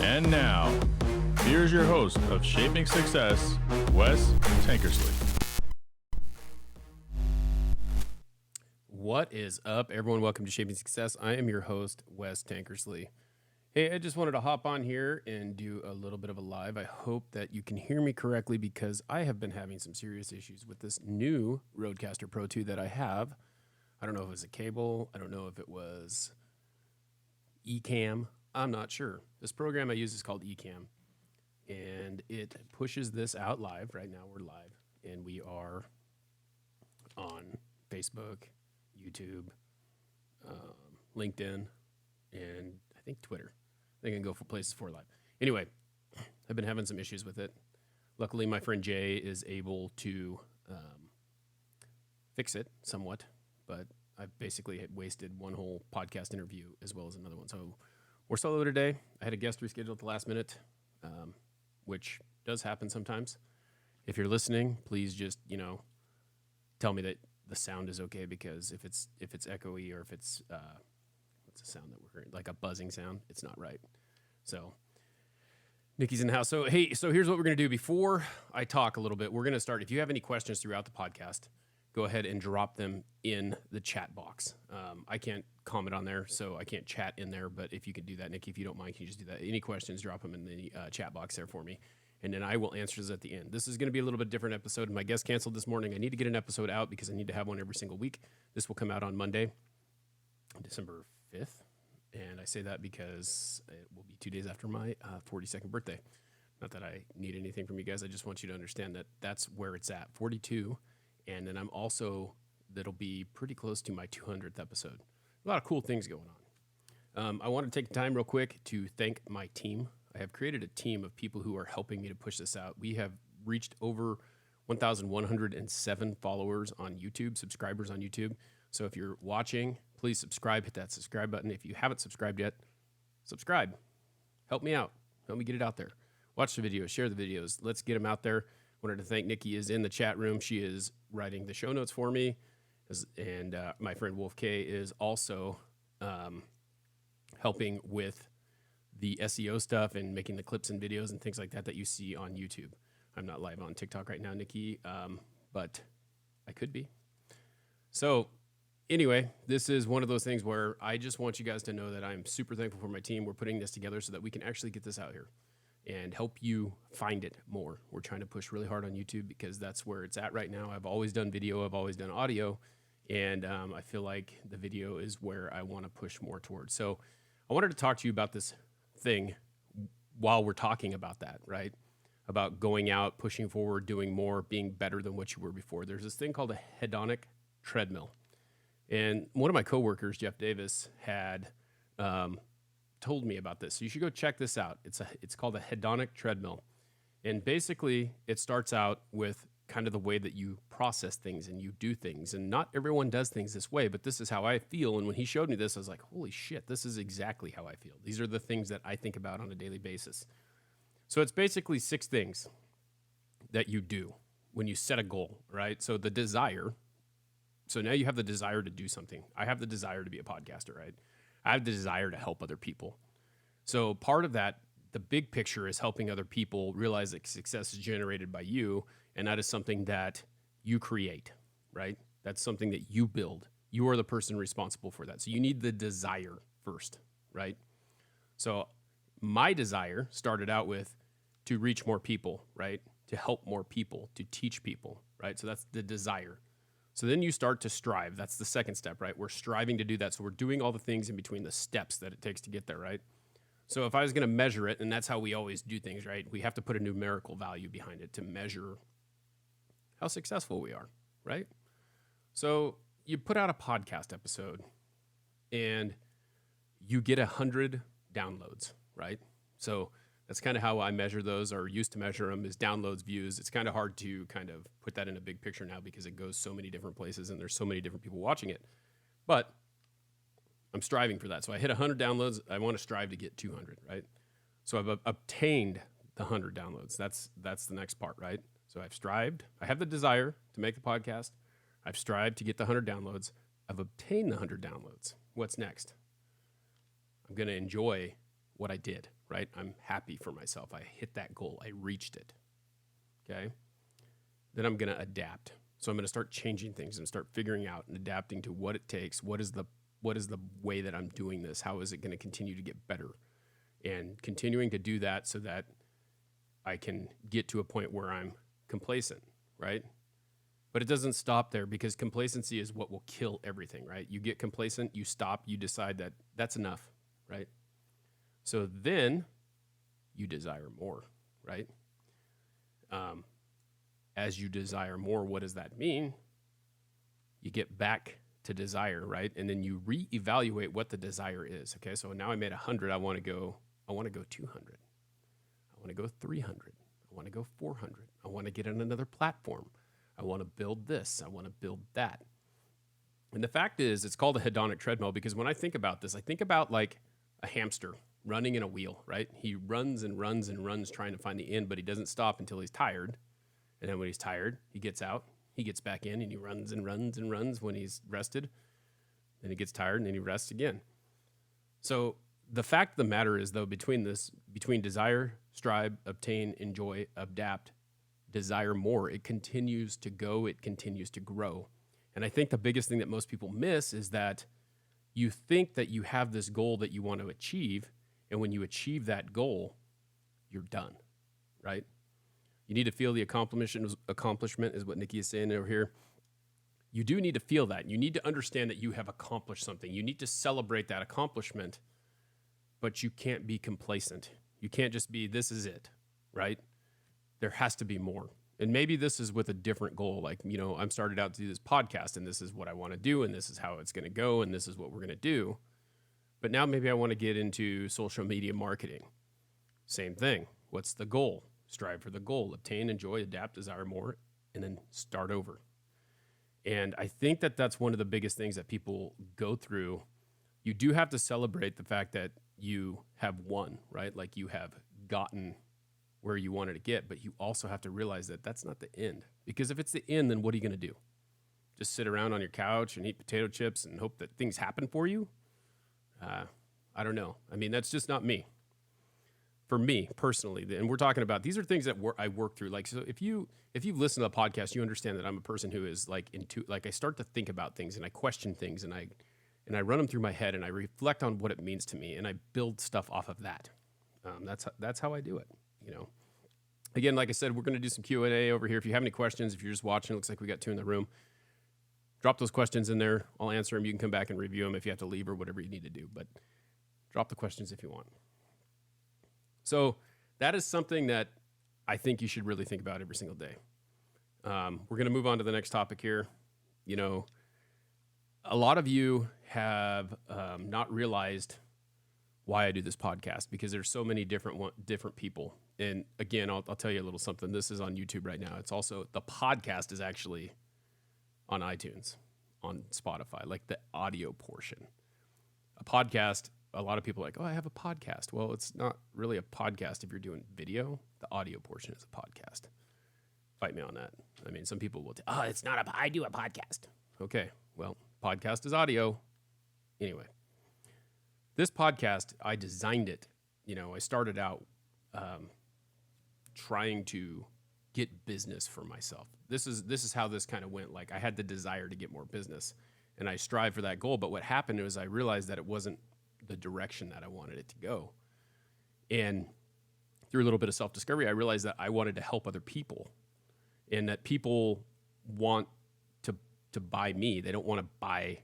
And now, here's your host of Shaping Success, Wes Tankersley. What is up, everyone? Welcome to Shaping Success. I am your host, Wes Tankersley. Hey, I just wanted to hop on here and do a little bit of a live. I hope that you can hear me correctly because I have been having some serious issues with this new Rodecaster Pro 2 that I have. I don't know if it was a cable. I don't know if it was Ecamm. I'm not sure. This program I use is called Ecamm, and it pushes this out live. Right now we're live, and we are on Facebook, YouTube, LinkedIn, and I think Twitter. I think I can go for places for live. Anyway, I've been having some issues with it. Luckily, my friend Jay is able to fix it somewhat, but I basically wasted one whole podcast interview as well as another one. So we're solo today. I had a guest rescheduled at the last minute, which does happen sometimes. If you're listening, please just, tell me that the sound is okay, because if it's echoey or if it's what's the sound that we're hearing, like a buzzing sound, it's not right. So Nikki's in the house. So hey, here's what we're gonna do. Before I talk a little bit, we're gonna start. If you have any questions throughout the podcast, go ahead and drop them in the chat box. I can't comment on there, so I can't chat in there. But if you could do that, Nikki, if you don't mind, can you just do that? Any questions, drop them in the chat box there for me, and then I will answer those at the end. This is going to be a little bit different episode. My guest canceled this morning. I need to get an episode out because I need to have one every single week. This will come out on Monday, December 5th. And I say that because it will be 2 days after my 42nd birthday. Not that I need anything from you guys. I just want you to understand that that's where it's at, 42. And then that'll be pretty close to my 200th episode. A lot of cool things going on. I want to take time real quick to thank my team. I have created a team of people who are helping me to push this out. We have reached over 1,107 followers on YouTube, subscribers on YouTube. So if you're watching, please subscribe, hit that subscribe button. If you haven't subscribed yet, subscribe. Help me out. Help me get it out there. Watch the videos, share the videos. Let's get them out there. Wanted to thank Nikki is in the chat room. She is writing the show notes for me. And my friend Wolf K is also helping with the SEO stuff and making the clips and videos and things like that you see on YouTube. I'm not live on TikTok right now, Nikki, but I could be. So anyway, this is one of those things where I just want you guys to know that I'm super thankful for my team. We're putting this together so that we can actually get this out here and help you find it more. We're trying to push really hard on YouTube because that's where it's at right now. I've always done video, I've always done audio, and I feel like the video is where I want to push more towards. So I wanted to talk to you about this thing while we're talking about that, right? About going out, pushing forward, doing more, being better than what you were before. There's this thing called a Hedonic Treadmill. And one of my coworkers, Jeff Davis, had told me about this. So you should go check this out. It's called a Hedonic Treadmill. And basically, it starts out with kind of the way that you process things and you do things. And not everyone does things this way, but this is how I feel. And when he showed me this, I was like, holy shit, this is exactly how I feel. These are the things that I think about on a daily basis. So it's basically 6 things that you do when you set a goal, right? So the desire. So now you have the desire to do something. I have the desire to be a podcaster, right? I have the desire to help other people. So part of that, the big picture, is helping other people realize that success is generated by you, and that is something that you create, right? That's something that you build. You are the person responsible for that. So you need the desire first, right? So my desire started out with to reach more people, right? To help more people, to teach people, right? So that's the desire. So then you start to strive. That's the second step, right? We're striving to do that. So we're doing all the things in between, the steps that it takes to get there, right? So if I was going to measure it, and that's how we always do things, right? We have to put a numerical value behind it to measure how successful we are, right? So you put out a podcast episode and you get 100 downloads, right? So that's kind of how I measure those, or used to measure them, is downloads, views. It's kind of hard to kind of put that in a big picture now because it goes so many different places and there's so many different people watching it. But I'm striving for that. So I hit 100 downloads. I want to strive to get 200, right? So I've obtained the 100 downloads. That's the next part, right? So I've strived. I have the desire to make the podcast. I've strived to get the 100 downloads. I've obtained the 100 downloads. What's next? I'm going to enjoy what I did, right? I'm happy for myself. I hit that goal. I reached it. Okay. Then I'm going to adapt. So I'm going to start changing things and start figuring out and adapting to what it takes. What is the way that I'm doing this? How is it going to continue to get better? And continuing to do that so that I can get to a point where I'm complacent, right? But it doesn't stop there, because complacency is what will kill everything, right? You get complacent, you stop, you decide that that's enough, right? So then you desire more, right? As you desire more, what does that mean? You get back to desire, right? And then you reevaluate what the desire is. Okay, so now I'm at 100. I want to go 200. I want to go 300. I want to go 400. I want to get on another platform. I want to build this. I want to build that. And the fact is, it's called a hedonic treadmill, because when I think about this, I think about like a hamster running in a wheel, right? He runs and runs and runs trying to find the end, but he doesn't stop until he's tired. And then when he's tired, he gets out, he gets back in, and he runs and runs and runs when he's rested. Then he gets tired, and then he rests again. So the fact of the matter is, though, between desire, strive, obtain, enjoy, adapt, desire more, it continues to go, it continues to grow. And I think the biggest thing that most people miss is that you think that you have this goal that you want to achieve, and when you achieve that goal, you're done, right? You need to feel the accomplishment is what Nikki is saying over here. You do need to feel that. You need to understand that you have accomplished something. You need to celebrate that accomplishment, but you can't be complacent. You can't just be, this is it, right? There has to be more. And maybe this is with a different goal. Like, I'm started out to do this podcast, and this is what I want to do, and this is how it's going to go, and this is what we're going to do. But now maybe I want to get into social media marketing. Same thing. What's the goal? Strive for the goal, obtain, enjoy, adapt, desire more, and then start over. And I think that that's one of the biggest things that people go through. You do have to celebrate the fact that you have won, right? Like you have gotten where you wanted to get, but you also have to realize that that's not the end. Because if it's the end, then what are you going to do? Just sit around on your couch and eat potato chips and hope that things happen for you? I don't know. I mean, that's just not me. For me personally, and we're talking about, these are things that I work through. Like, so if you've listened to the podcast, you understand that I'm a person who is like I start to think about things and I question things and I run them through my head and I reflect on what it means to me and I build stuff off of that. That's how I do it. Again, like I said, we're going to do some Q&A over here. If you have any questions, if you're just watching, it looks like we got 2 in the room. Drop those questions in there. I'll answer them. You can come back and review them if you have to leave or whatever you need to do. But drop the questions if you want. So that is something that I think you should really think about every single day. We're going to move on to the next topic here. A lot of you have not realized why I do this podcast, because there's so many different people. And again, I'll tell you a little something. This is on YouTube right now. It's also, the podcast is actually on iTunes, on Spotify, like the audio portion. A podcast, a lot of people are like, oh, I have a podcast. Well, it's not really a podcast if you're doing video. The audio portion is a podcast. Fight me on that. I mean, some people will it's not I do a podcast. Okay, well, podcast is audio. Anyway, this podcast, I designed it. I started out trying to get business for myself. This is how this kind of went. Like, I had the desire to get more business, and I strive for that goal. But what happened was I realized that it wasn't the direction that I wanted it to go. And through a little bit of self-discovery, I realized that I wanted to help other people, and that people want to buy me. They don't want to buy.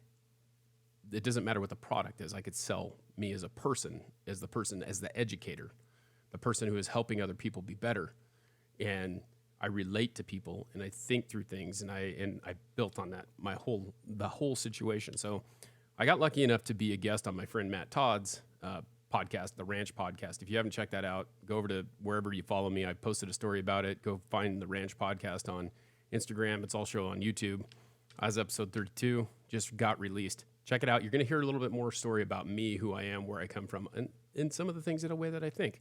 It doesn't matter what the product is. I could sell me as a person, as the educator, the person who is helping other people be better. And I relate to people and I think through things, and I built on that the whole situation. So I got lucky enough to be a guest on my friend Matt Todd's podcast, the Ranch Podcast. If you haven't checked that out, go over to wherever you follow me. I posted a story about it. Go find the Ranch Podcast on Instagram. It's also on YouTube. As episode 32 just got released. Check it out. You're going to hear a little bit more story about me, who I am, where I come from, and some of the things in a way that I think.